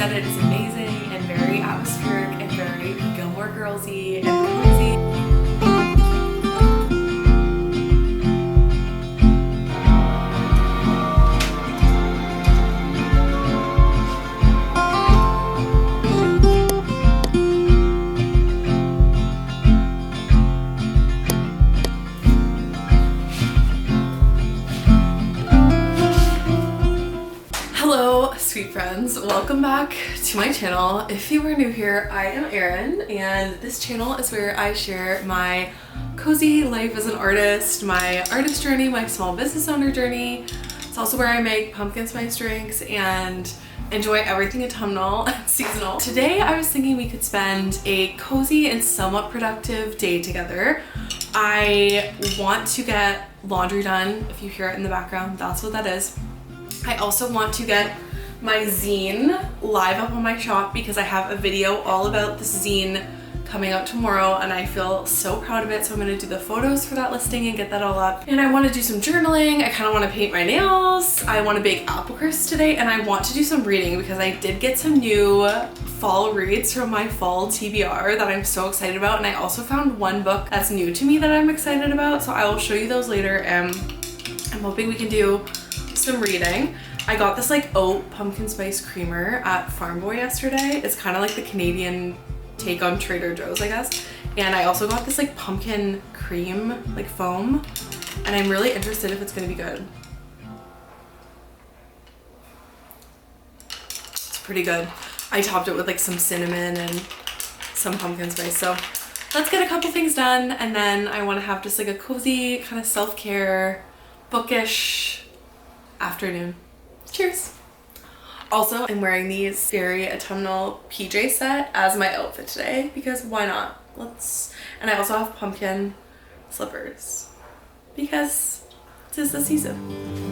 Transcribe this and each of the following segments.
said it is amazing and very atmospheric and very Gilmore Girls-y and cozy. Sweet friends, welcome back to my channel. If you are new here, I am Erin, and this channel is where I share my cozy life as an artist, my artist journey, my small business owner journey. It's also where I make pumpkin spice drinks and enjoy everything autumnal and seasonal. Today I was thinking we could spend a cozy and somewhat productive day together. I want to get laundry done. If you hear it in the background, that's what that is. I also want to get my zine live up on my shop because I have a video all about this zine coming out tomorrow and I feel so proud of it, so I'm going to do the photos for that listing and get that all up. And I want to do some journaling, I kind of want to paint my nails, I want to bake apple crisp today, and I want to do some reading because I did get some new fall reads from my fall TBR that I'm so excited about, and I also found one book that's new to me that I'm excited about, so I will show you those later, and I'm hoping we can do some reading. I got this like oat pumpkin spice creamer at Farm Boy yesterday. It's kind of like the Canadian take on Trader Joe's, I guess. And I also got this like pumpkin cream, like foam, and I'm really interested if it's gonna be good. It's pretty good. I topped it with like some cinnamon and some pumpkin spice. So let's get a couple things done, and then I want to have just like a cozy kind of self-care, bookish afternoon. Cheers! Also, I'm wearing these very autumnal PJ set as my outfit today because why not? And I also have pumpkin slippers because this is the season.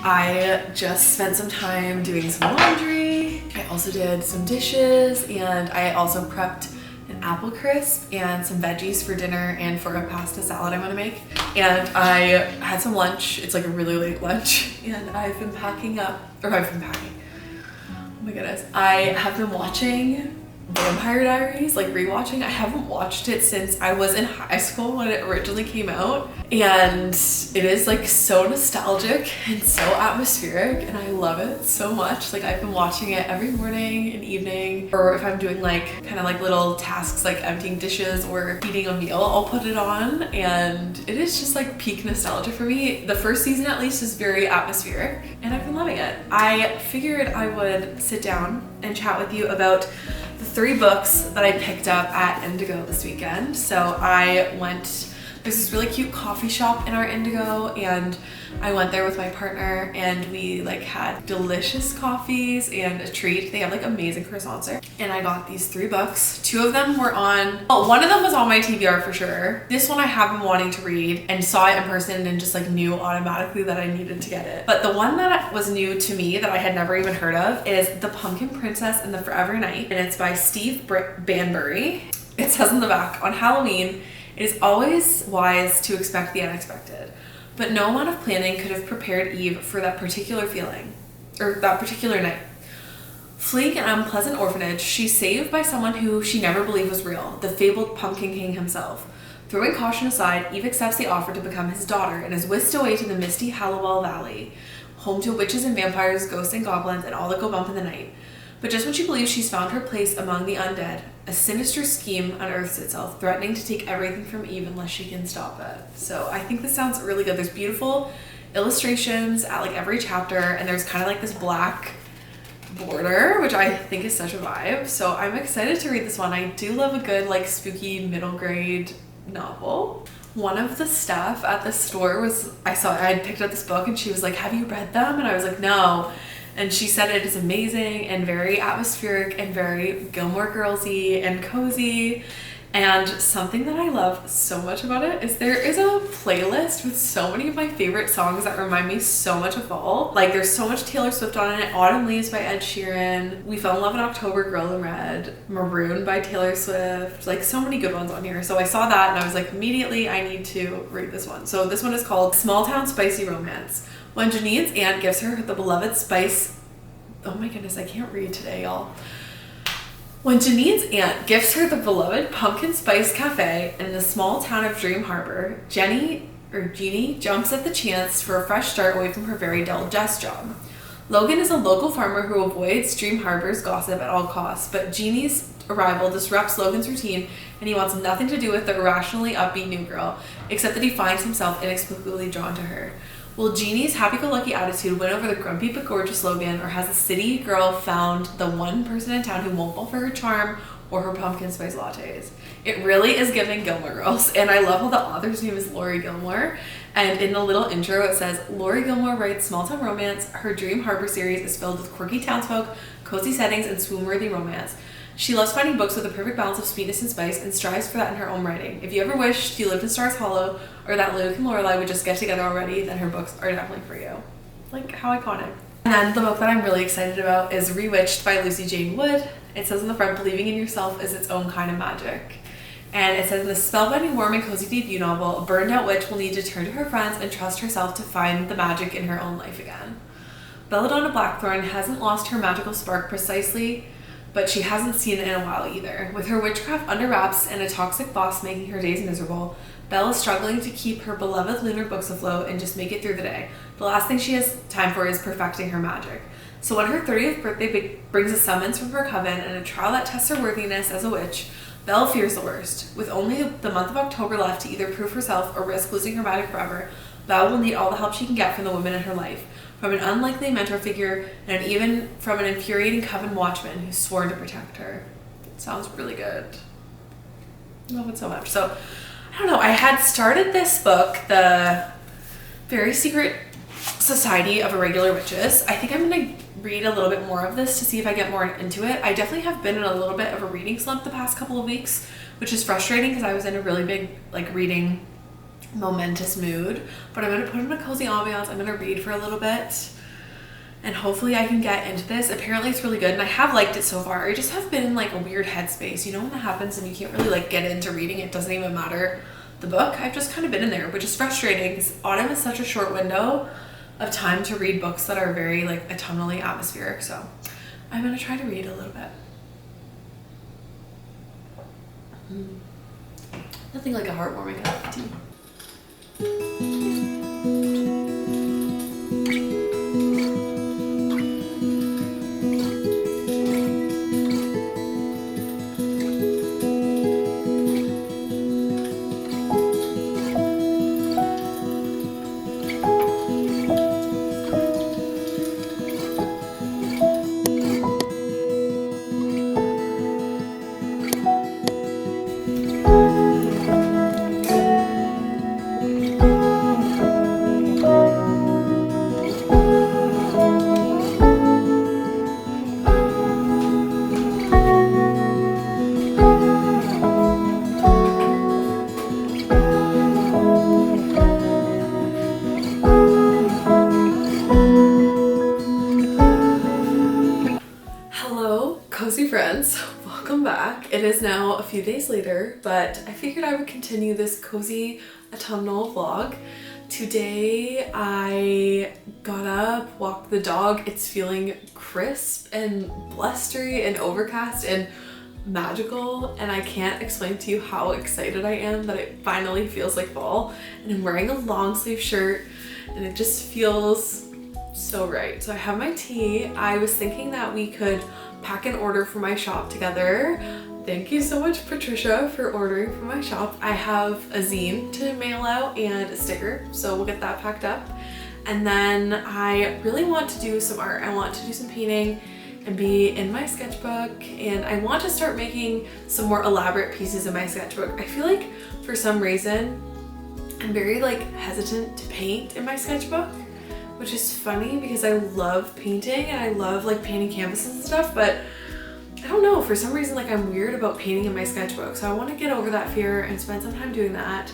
I just spent some time doing some laundry. I also did some dishes, and I also prepped an apple crisp and some veggies for dinner and for a pasta salad I'm gonna make. And I had some lunch. It's like a really late lunch, and I've been packing up, or I've been packing. Oh my goodness. I have been watching Vampire Diaries, like rewatching. I haven't watched it since I was in high school when it originally came out, and it is like so nostalgic and so atmospheric, and I love it so much. Like I've been watching it every morning and evening, or if I'm doing like kind of like little tasks like emptying dishes or eating a meal, I'll put it on, and it is just like peak nostalgia for me. The first season at least is very atmospheric, and I've been loving it. I figured I would sit down and chat with you about the 3 books that I picked up at Indigo this weekend. So I went, there's this really cute coffee shop in our Indigo, and I went there with my partner, and we like had delicious coffees and a treat. They have like amazing croissants there. And I got these 3 books. 2 of them were on, oh, one of them was on my TBR for sure. This one I have been wanting to read and saw it in person and just like knew automatically that I needed to get it. But the one that was new to me that I had never even heard of is The Pumpkin Princess and the Forever Knight, and it's by Steve Banbury. It says on the back, on Halloween, it is always wise to expect the unexpected, but no amount of planning could have prepared Eve for that particular feeling, or that particular night. Fleeing an unpleasant orphanage, she's saved by someone who she never believed was real, the fabled Pumpkin King himself. Throwing caution aside, Eve accepts the offer to become his daughter and is whisked away to the misty Hallowell Valley, home to witches and vampires, ghosts and goblins, and all that go bump in the night. But just when she believes she's found her place among the undead, a sinister scheme unearths itself, threatening to take everything from Eve unless she can stop it. So I think this sounds really good. There's beautiful illustrations at like every chapter, and there's kind of like this black border, which I think is such a vibe. So I'm excited to read this one. I do love a good like spooky middle grade novel. One of the staff at the store was, I had picked up this book, and she was like, have you read them? And I was like, no. And she said it is amazing and very atmospheric and very Gilmore Girls-y and cozy. And something that I love so much about it is there is a playlist with so many of my favorite songs that remind me so much of fall. Like there's so much Taylor Swift on it. Autumn Leaves by Ed Sheeran. We Fell in Love in October, Girl in Red. Maroon by Taylor Swift. Like so many good ones on here. So I saw that and I was like, immediately I need to read this one. So this one is called Small Town Spicy Romance. When Janine's aunt gives her the beloved spice, oh my goodness, I can't read today, y'all. When Janine's aunt gives her the beloved pumpkin spice cafe in the small town of Dream Harbor, Jeannie jumps at the chance for a fresh start away from her very dull desk job. Logan is a local farmer who avoids Dream Harbor's gossip at all costs, but Jeannie's arrival disrupts Logan's routine, and he wants nothing to do with the irrationally upbeat new girl, except that he finds himself inexplicably drawn to her. Will Jeannie's happy-go-lucky attitude win over the grumpy but gorgeous Logan, or has the city girl found the one person in town who won't fall for her charm or her pumpkin spice lattes? It really is giving Gilmore Girls, and I love how the author's name is Lori Gilmore. And in the little intro it says, Lori Gilmore writes small-town romance. Her Dream Harbor series is filled with quirky townsfolk, cozy settings, and swoon-worthy romance. She loves finding books with a perfect balance of sweetness and spice and strives for that in her own writing. If you ever wished you lived in Stars Hollow or that Luke and Lorelai would just get together already, then her books are definitely for you. Like, how iconic. And then the book that I'm really excited about is Rewitched by Lucy Jane Wood. It says on the front, believing in yourself is its own kind of magic. And it says, in this spellbinding, warm, and cozy debut novel, a burned-out witch will need to turn to her friends and trust herself to find the magic in her own life again. Belladonna Blackthorn hasn't lost her magical spark precisely, but she hasn't seen it in a while either. With her witchcraft under wraps and a toxic boss making her days miserable, Belle is struggling to keep her beloved lunar books afloat and just make it through the day. The last thing she has time for is perfecting her magic. So when her 30th birthday brings a summons from her coven and a trial that tests her worthiness as a witch, Belle fears the worst. With only the month of October left to either prove herself or risk losing her magic forever, Belle will need all the help she can get from the women in her life, from an unlikely mentor figure, and even from an infuriating coven watchman who's sworn to protect her. It sounds really good. I love it so much. So, I don't know, I had started this book, The Very Secret Society of Irregular Witches. I think I'm going to read a little bit more of this to see if I get more into it. I definitely have been in a little bit of a reading slump the past couple of weeks, which is frustrating because I was in a really big reading momentous mood, but I'm gonna put in a cozy ambiance. I'm gonna read for a little bit and hopefully I can get into this. Apparently it's really good and I have liked it so far. I just have been in like a weird headspace. You know when that happens and you can't really like get into reading, it doesn't even matter the book. I've just kind of been in there, which is frustrating because autumn is such a short window of time to read books that are very like autumnally atmospheric. So I'm gonna try to read a little bit. Nothing like a heartwarming cup of tea. Cozy friends, welcome back. It is now a few days later, but I figured I would continue this cozy autumnal vlog. Today I got up, walked the dog. It's feeling crisp and blustery and overcast and magical, and I can't explain to you how excited I am that it finally feels like fall. And I'm wearing a long sleeve shirt and it just feels so right. So I have my tea. I was thinking that we could pack an order for my shop together. Thank you so much, Patricia, for ordering for my shop. I have a zine to mail out and a sticker, so we'll get that packed up. And then I really want to do some art. I want to do some painting and be in my sketchbook, and I want to start making some more elaborate pieces in my sketchbook. I feel like for some reason I'm very like hesitant to paint in my sketchbook, which is funny because I love painting and I love like painting canvases and stuff, but I don't know, for some reason like I'm weird about painting in my sketchbook. So I want to get over that fear and spend some time doing that.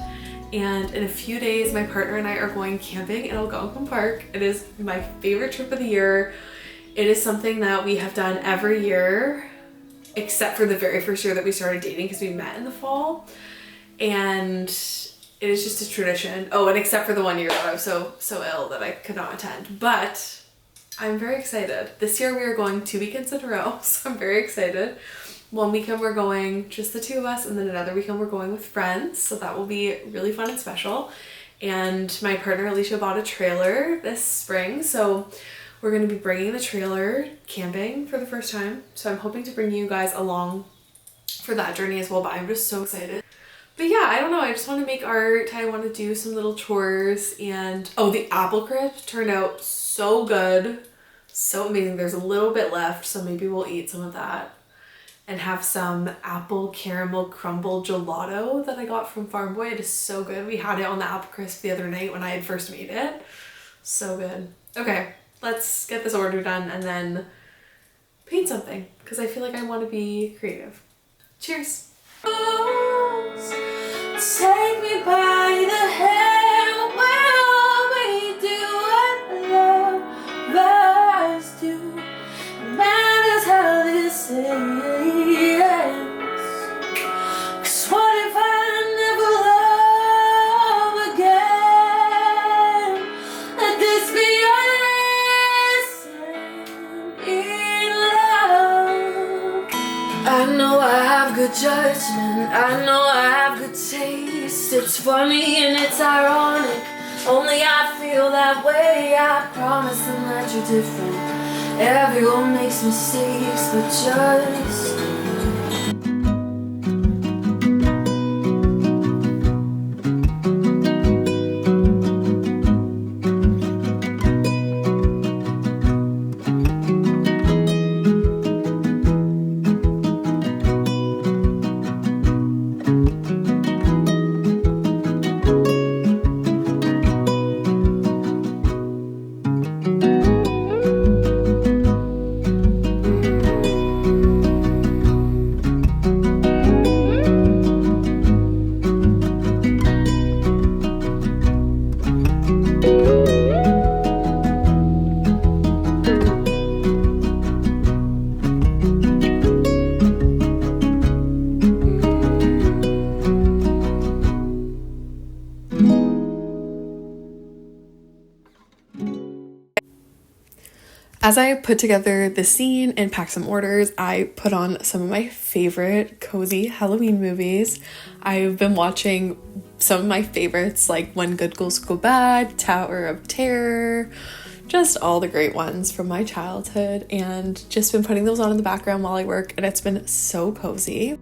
And in a few days, my partner and I are going camping in Algonquin Park. It is my favorite trip of the year. It is something that we have done every year, except for the very first year that we started dating because we met in the fall. And it is just a tradition. Oh, and except for the one year that I was so ill that I could not attend. But I'm very excited. This year we are going 2 weekends in a row, so I'm very excited. One weekend we're going just the two of us, and then another weekend we're going with friends. So that will be really fun and special. And my partner Alicia bought a trailer this spring, so we're going to be bringing the trailer camping for the first time. So I'm hoping to bring you guys along for that journey as well, but I'm just so excited. But yeah, I don't know, I just want to make art, I want to do some little chores, and oh, the apple crisp turned out so good, so amazing. There's a little bit left, so maybe we'll eat some of that and have some apple caramel crumble gelato that I got from Farm Boy. It is so good. We had it on the apple crisp the other night when I had first made it. So good. Okay, let's get this order done and then paint something because I feel like I want to be creative. Cheers. Take me by the hand, well, we do what lovers do. It matters how this ends. 'Cause what if I never love again? Let this be your lesson in love. I know I have good judgment, I know I have good taste. It's funny and it's ironic, only I feel that way. I promise them that you're different. Everyone makes mistakes, but just As I put together the scene and packed some orders, I put on some of my favorite cozy Halloween movies. I've been watching some of my favorites like When Good Girls Go Bad, Tower of Terror, just all the great ones from my childhood, and just been putting those on in the background while I work, and it's been so cozy.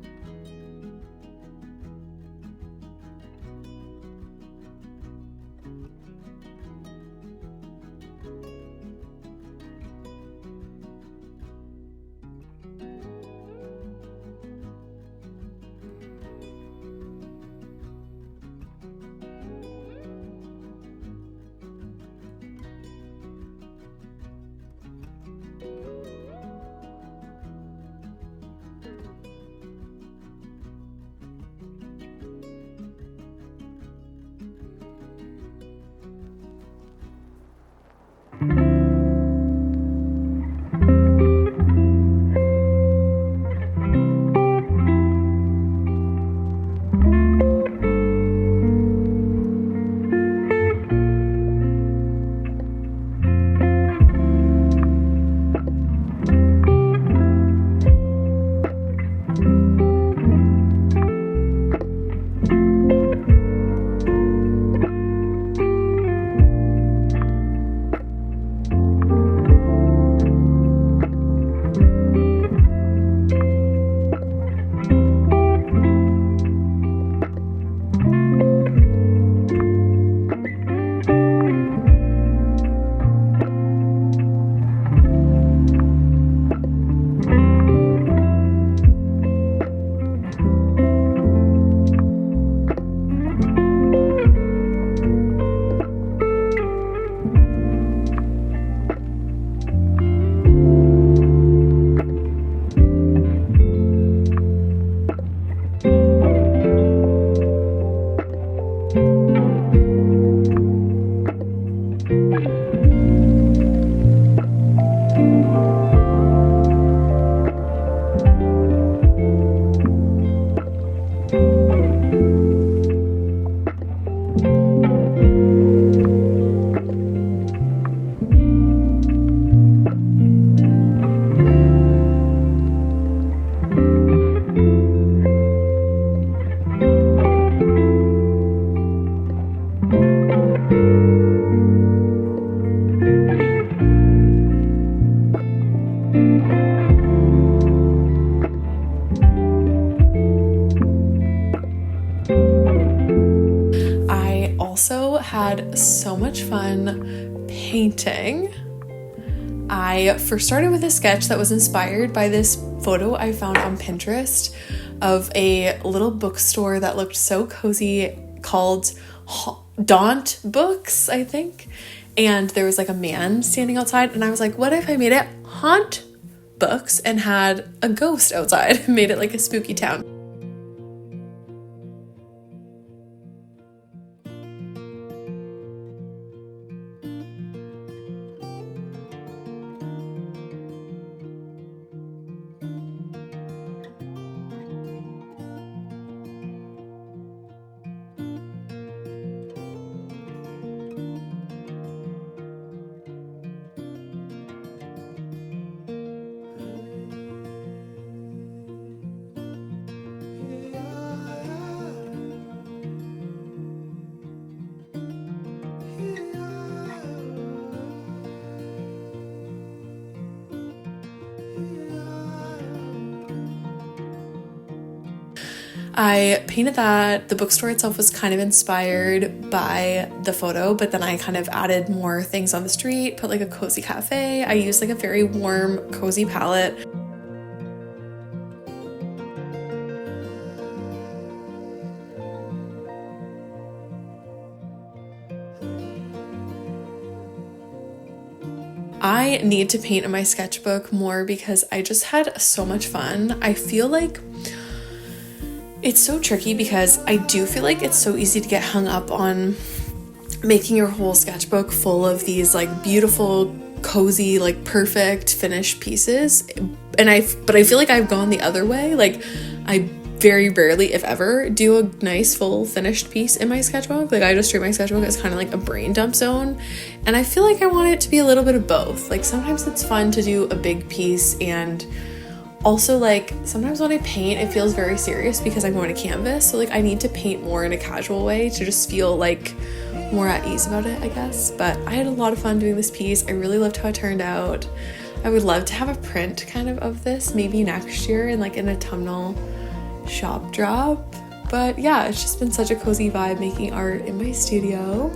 Also had so much fun painting. I first started with a sketch that was inspired by this photo I found on Pinterest of a little bookstore that looked so cozy called Daunt Books, I think. And there was like a man standing outside, and I was like, what if I made it Haunt Books and had a ghost outside, made it like a spooky town. I painted that. The bookstore itself was kind of inspired by the photo, but then I kind of added more things on the street, put like a cozy cafe. I used like a very warm, cozy palette. I need to paint in my sketchbook more because I just had so much fun. I feel like it's so tricky because I do feel like it's so easy to get hung up on making your whole sketchbook full of these like beautiful, cozy, like perfect finished pieces. But I feel like I've gone the other way. Like I very rarely, if ever, do a nice full finished piece in my sketchbook. Like I just treat my sketchbook as kind of like a brain dump zone, and I feel like I want it to be a little bit of both. Like sometimes it's fun to do a big piece, and also like sometimes when I paint it feels very serious because I'm going to canvas, so like I need to paint more in a casual way to just feel like more at ease about it, I guess. But I had a lot of fun doing this piece. I really loved how it turned out. I would love to have a print kind of this maybe next year in like an autumnal shop drop. But yeah, it's just been such a cozy vibe making art in my studio.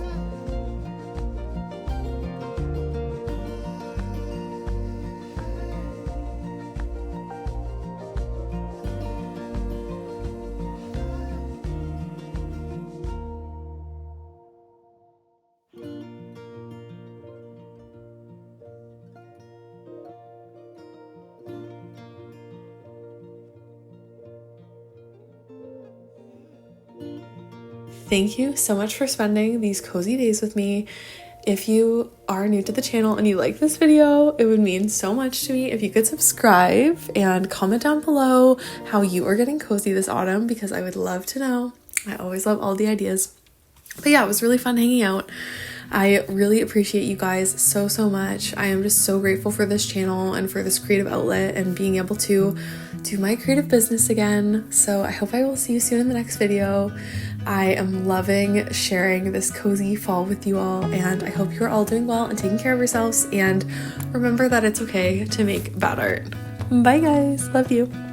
Thank you so much for spending these cozy days with me. If you are new to the channel and you like this video, it would mean so much to me if you could subscribe and comment down below how you are getting cozy this autumn, because I would love to know. I always love all the ideas. But yeah, it was really fun hanging out. I really appreciate you guys so much. I am just so grateful for this channel and for this creative outlet and being able to do my creative business again. So I hope I will see you soon in the next video. I am loving sharing this cozy fall with you all, and I hope you're all doing well and taking care of yourselves, and remember that it's okay to make bad art. Bye guys, love you.